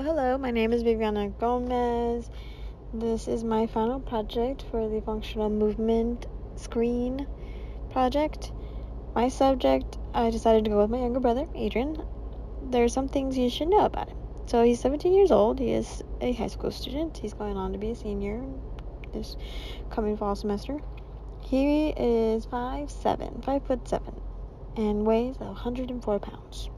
Hello, my name is Viviana Gomez. This is my final project for the functional movement screen project. My subject, I decided to go with my younger brother, Adrian. There's some things you should know about him. So he's 17 years old. He is a high school student. He's going on to be a senior this coming fall semester. He is 5'7", and weighs 104 pounds.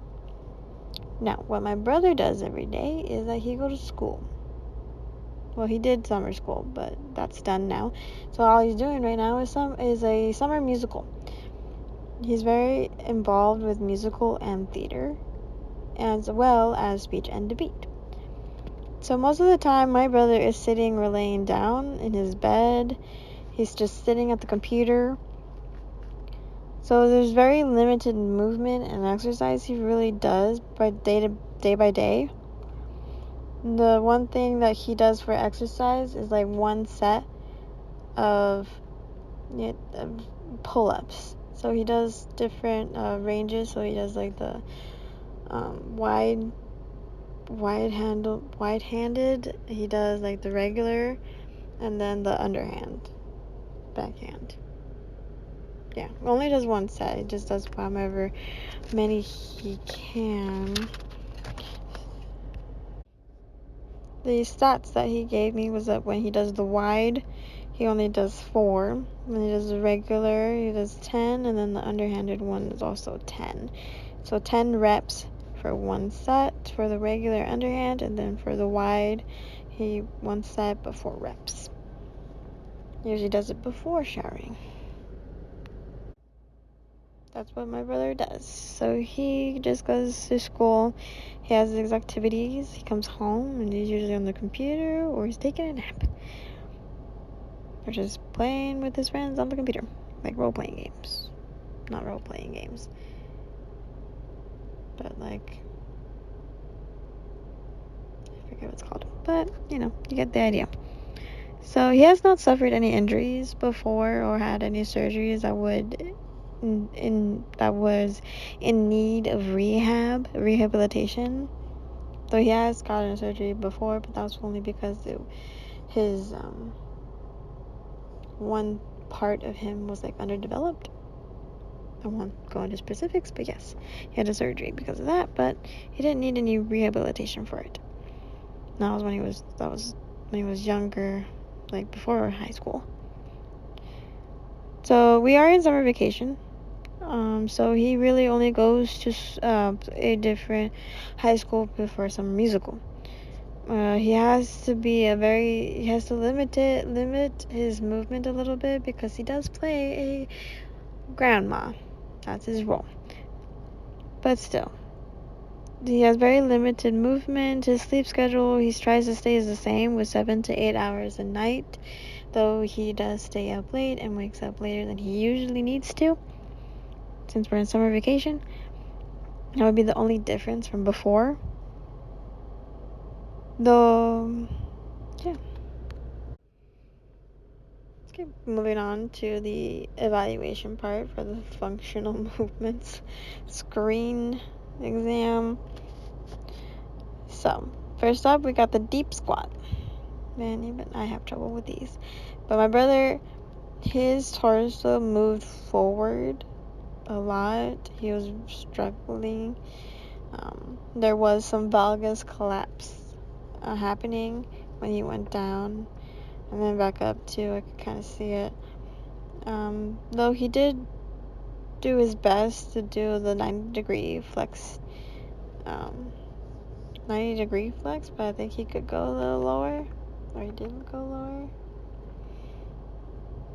Now, what my brother does every day is that he goes to school. Well, he did summer school, but that's done now. So all he's doing right now is a summer musical. He's very involved with musical and theater, as well as speech and debate. So most of the time, my brother is sitting or laying down in his bed. He's just sitting at the computer. So there's very limited movement and exercise he really does day by day. The one thing that he does for exercise is like one set of pull-ups. So he does different ranges. So he does like the wide-handed. He does like the regular, and then the underhand, backhand. Yeah, only does one set. He just does however many he can. The stats that he gave me was that when he does the wide, he only does 4. When he does the regular, he does 10, and then the underhanded one is also 10. So 10 reps for one set for the regular underhand, and then for the wide, one set but 4 reps. He usually does it before showering. That's what my brother does. So he just goes to school. He has his activities. He comes home and he's usually on the computer or he's taking a nap. Or just playing with his friends on the computer. Like role-playing games. Not role-playing games. But like, I forget what it's called. But, you get the idea. So he has not suffered any injuries before or had any surgeries that was in need of rehabilitation. Though he has gotten surgery before, but that was only because his one part of him was like underdeveloped. I won't go into specifics, but yes, he had a surgery because of that, but he didn't need any rehabilitation for it. That was when he was younger, like before high school. So we are in summer vacation. So he really only goes to a different high school for summer musical. He has to limit his movement a little bit because he does play a grandma. That's his role. But still, he has very limited movement. His sleep schedule, he tries to stay the same with 7 to 8 hours a night, though he does stay up late and wakes up later than he usually needs to. Since we're in summer vacation, that would be the only difference from before. Though, yeah. Let's keep moving on to the evaluation part for the functional movements screen exam. So, first up, we got the deep squat. Man, even I have trouble with these. But my brother, his torso moved forward a lot. He was struggling. There was some valgus collapse happening when he went down and then back up too. I could kind of see it. Though he did do his best to do the 90-degree flex, 90-degree flex, but I think he could go a little lower, or he didn't go lower.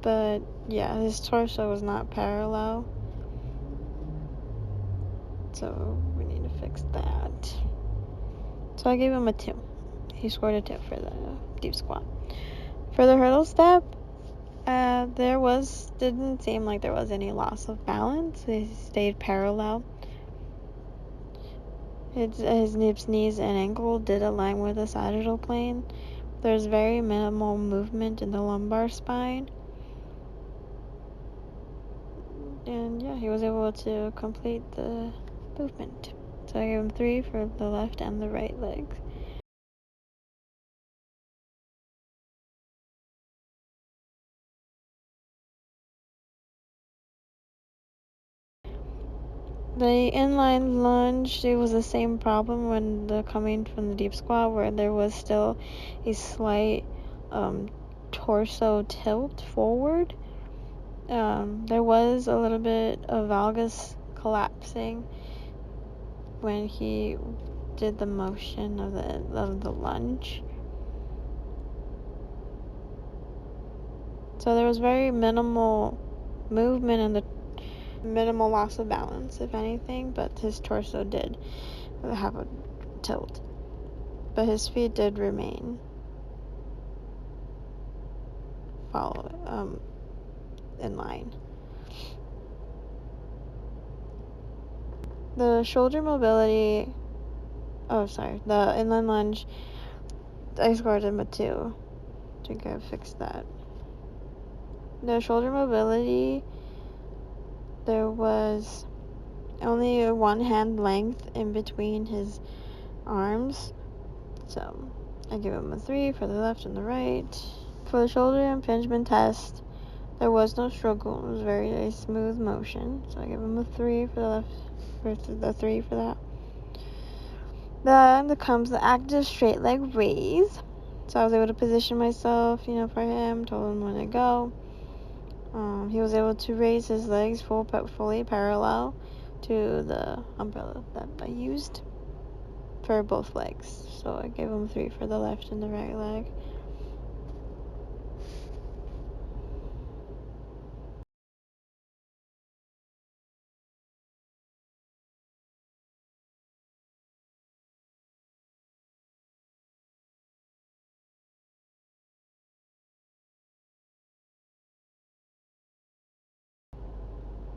But yeah, his torso was not parallel, so we need to fix that. So I gave him a 2. He scored a 2 for the deep squat. For the hurdle step, didn't seem like there was any loss of balance. He stayed parallel. His hips, knees, and ankle did align with the sagittal plane. There's very minimal movement in the lumbar spine. And yeah, he was able to complete the movement. So I gave him 3 for the left and the right leg. The inline lunge, it was the same problem when coming from the deep squat, where there was still a slight torso tilt forward. There was a little bit of valgus collapsing when he did the motion of the lunge. So there was very minimal movement and the minimal loss of balance, if anything, but his torso did have a tilt. But his feet did remain in line. The shoulder mobility, the inline lunge, I scored him a 2. I think I fixed that. The shoulder mobility, there was only a 1 hand length in between his arms, so I give him a 3 for the left and the right. For the shoulder impingement test, there was no struggle. It was very smooth motion, so I give him a 3 for the left, the 3 for that. Then comes the active straight leg raise. So I was able to position myself, for him, told him when to go. He was able to raise his legs fully parallel to the umbrella that I used for both legs. So I gave him 3 for the left and the right leg.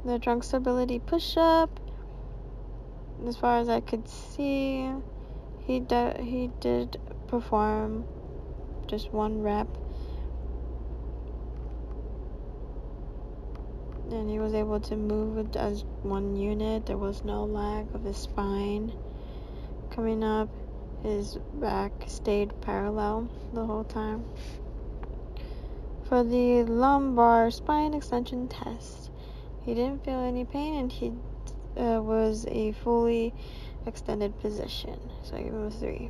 The trunk stability push-up, as far as I could see, he did perform just 1 rep, and he was able to move it as 1 unit. There was no lag of his spine coming up. His back stayed parallel the whole time. For the lumbar spine extension test, he didn't feel any pain, and he was a fully extended position, so I give him a 3.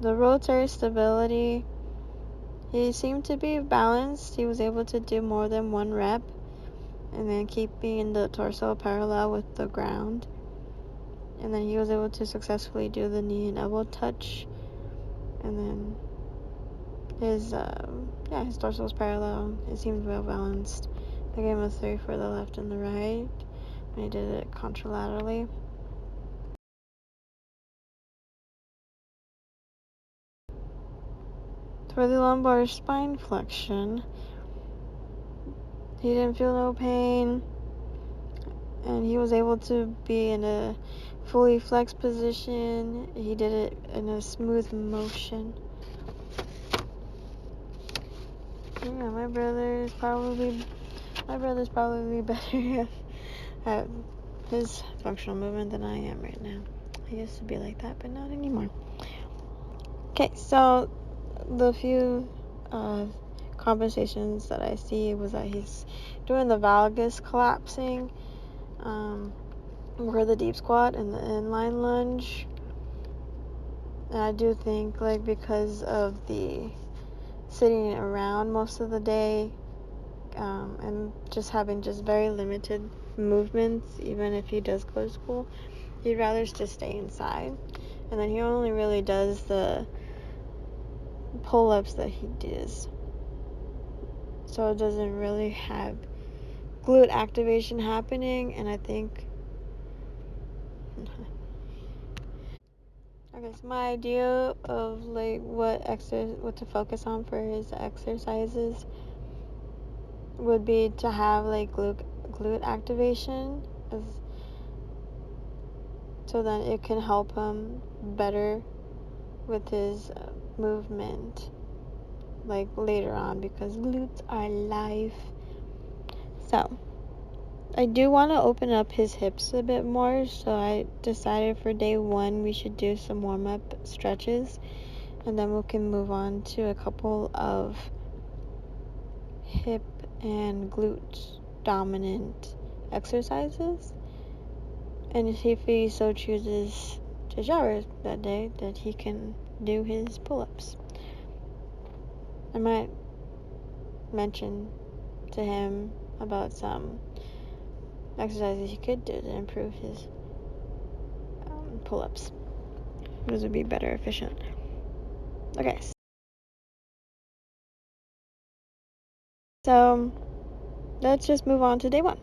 The rotary stability, he seemed to be balanced. He was able to do more than 1 rep, and then keeping the torso parallel with the ground. And then he was able to successfully do the knee and elbow touch. And then his torso was parallel. It seemed well balanced. I gave him a 3 for the left and the right. And he did it contralaterally. For the lumbar spine flexion, he didn't feel no pain, and he was able to be in a fully flexed position. He did it in a smooth motion. Yeah, my brother's probably better at his functional movement than I am right now. I used to be like that, but not anymore. Okay, so the few compensations that I see was that he's doing the valgus collapsing for the deep squat and the inline lunge. And I do think, because of the sitting around most of the day, and just having very limited movements, even if he does go to school, he'd rather just stay inside. And then he only really does the pull-ups that he does, so it doesn't really have glute activation happening. And I think okay, so my idea of what to focus on for his exercises would be to have glute activation, so then it can help him better with his movement later on, because glutes are life. So I do want to open up his hips a bit more, so I decided for day 1 we should do some warm-up stretches, and then we can move on to a couple of hip and glute dominant exercises. And if he so chooses to shower that day, that he can do his pull-ups. I might mention to him about some exercises he could do to improve his pull-ups. Those would be better efficient. Okay. So let's just move on to day 1.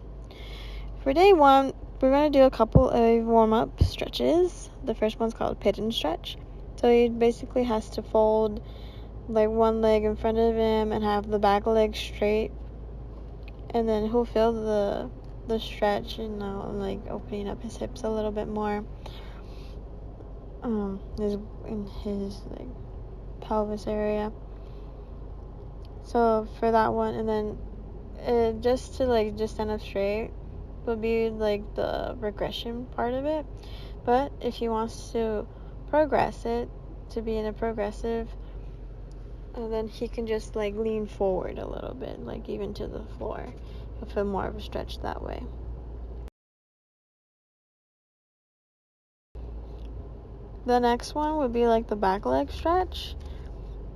For day 1, we're going to do a couple of warm-up stretches. The first one's called pigeon stretch. So he basically has to fold like one leg in front of him and have the back leg straight. And then he'll feel the stretch, like opening up his hips a little bit more. In his like pelvis area. So for that one, and then just to stand up straight would be like the regression part of it. But if he wants to progress it to be in a progressive, and then he can just like lean forward a little bit, like even to the floor. He'll feel more of a stretch that way. The next one would be like the back leg stretch.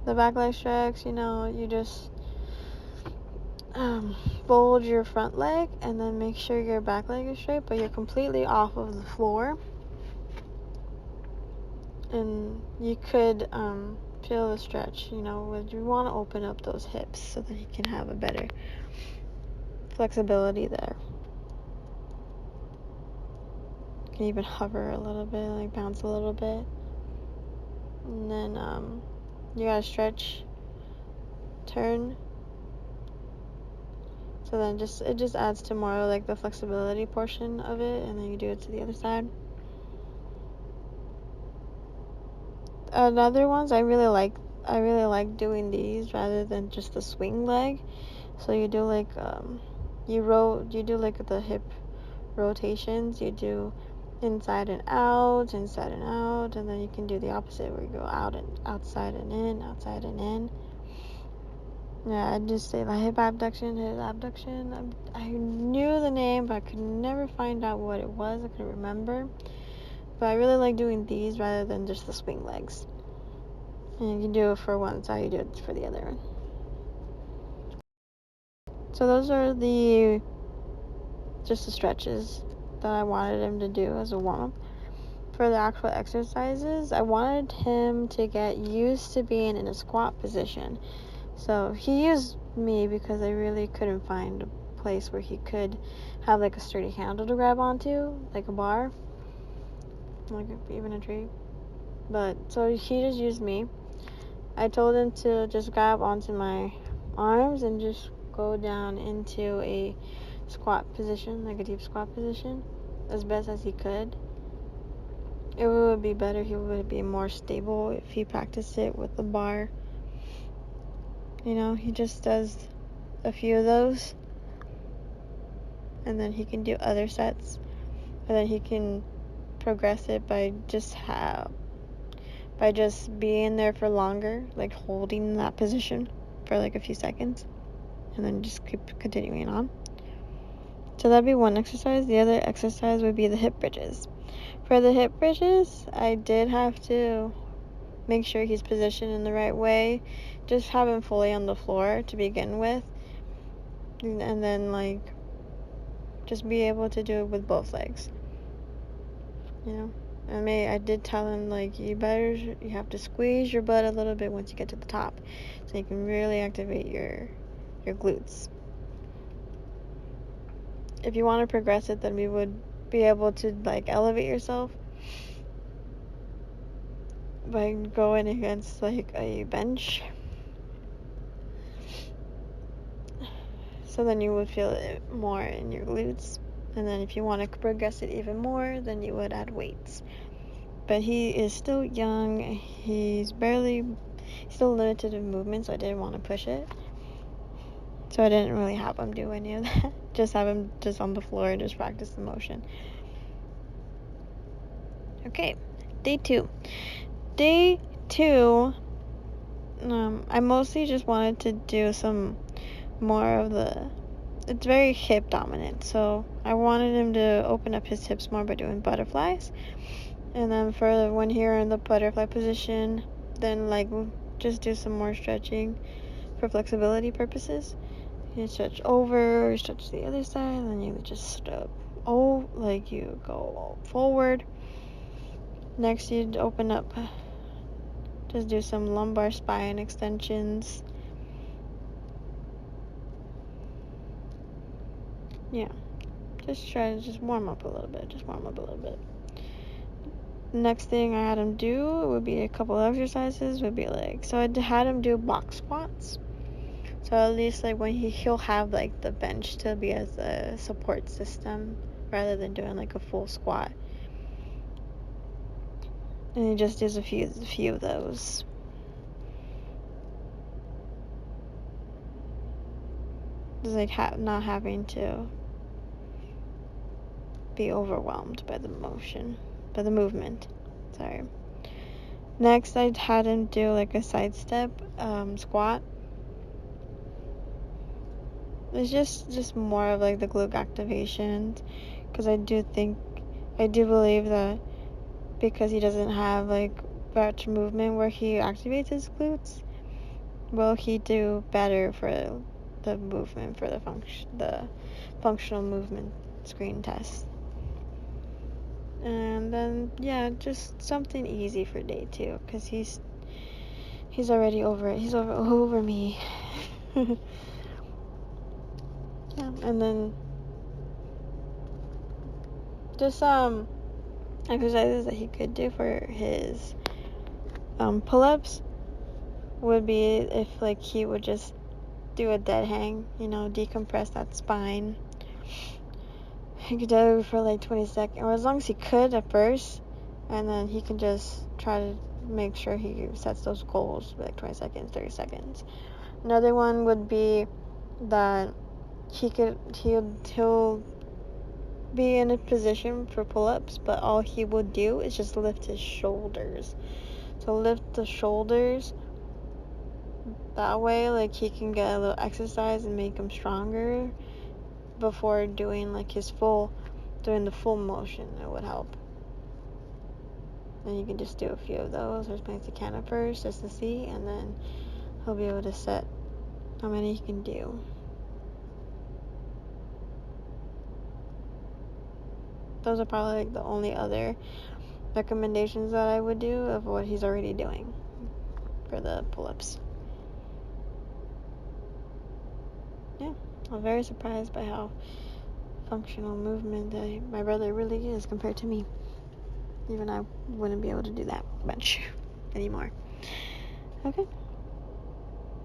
The back leg stretch, you just fold your front leg and then make sure your back leg is straight, but you're completely off of the floor. And you could feel the stretch, you want to open up those hips so that you can have a better flexibility there. You can even hover a little bit, like bounce a little bit. And then you gotta stretch, turn. So then it just adds to more like the flexibility portion of it, and then you do it to the other side. Another ones I really like doing these rather than just the swing leg. So you do like you do like the hip rotations. You do inside and out, and then you can do the opposite where you go out and outside and in, outside and in. Yeah, I just say like hip abduction. I knew the name, but I could never find out what it was. I couldn't remember. But I really like doing these rather than just the swing legs. And you can do it for one side, you do it for the other one. So those are just the stretches that I wanted him to do as a warm-up. For the actual exercises, I wanted him to get used to being in a squat position. So he used me because I really couldn't find a place where he could have like a sturdy handle to grab onto, like a bar, like even a tree. But so he just used me. I told him to just grab onto my arms and just go down into a squat position, like a deep squat position, as best as he could. It would be better, he would be more stable if he practiced it with the bar. He just does a few of those, and then he can do other sets, and then he can progress it by just being there for longer, like holding that position for like a few seconds, and then just keep continuing on. So that'd be one exercise. The other exercise would be the hip bridges. For the hip bridges, I did have to make sure he's positioned in the right way. Just have him fully on the floor to begin with, and then like just be able to do it with both legs. I did tell him like you have to squeeze your butt a little bit once you get to the top, so you can really activate your glutes. If you want to progress it, then we would be able to like elevate yourself by going against like a bench. So then you would feel it more in your glutes. And then if you want to progress it even more, then you would add weights. But he is still young. He's still limited in movement, so I didn't want to push it. So I didn't really have him do any of that. Just have him just on the floor and just practice the motion. Okay, day 2. I mostly just wanted to do some more of it's very hip dominant, so I wanted him to open up his hips more by doing butterflies. And then for when you're in the butterfly position, then like just do some more stretching for flexibility purposes. You stretch over, stretch the other side, and then you just step like you go forward. Next, you'd open up, just do some lumbar spine extensions. Yeah, just try to just warm up a little bit. Next thing I had him do would be a couple exercises. Would be like, so I had him do box squats. So at least like when he'll have like the bench to be as a support system rather than doing like a full squat. And he just does a few of those. Just like not having to be overwhelmed by the movement. Sorry. Next, I had him do like a side step squat. It's just more of like the glute activations, because I do believe that because he doesn't have like much movement where he activates his glutes, will he do better for the movement for the functional movement screen test. And then just something easy for day 2, because he's already over it. He's over me. Yeah, and then just exercises that he could do for his pull-ups would be if like he would just do a dead hang, decompress that spine. He could do it for like 20 seconds, or as long as he could at first, and then he can just try to make sure he sets those goals for like 20 seconds, 30 seconds. Another one would be that he'll be in a position for pull-ups, but all he would do is just lift his shoulders. So lift the shoulders. That way, like, he can get a little exercise and make him stronger before doing like the full motion. It would help. And you can just do a few of those, or as many as you can at first, just to see, and then he'll be able to set how many he can do. Those are probably like the only other recommendations that I would do of what he's already doing for the pull-ups. Yeah, I'm very surprised by how functional movement that my brother really is compared to me. Even I wouldn't be able to do that much anymore. Okay.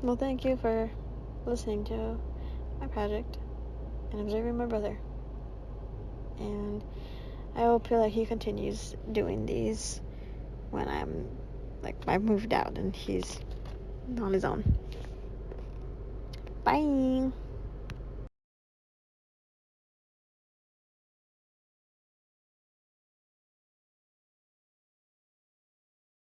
Well, thank you for listening to my project and observing my brother. And I hope that he continues doing these when I've moved out and he's on his own. Bye.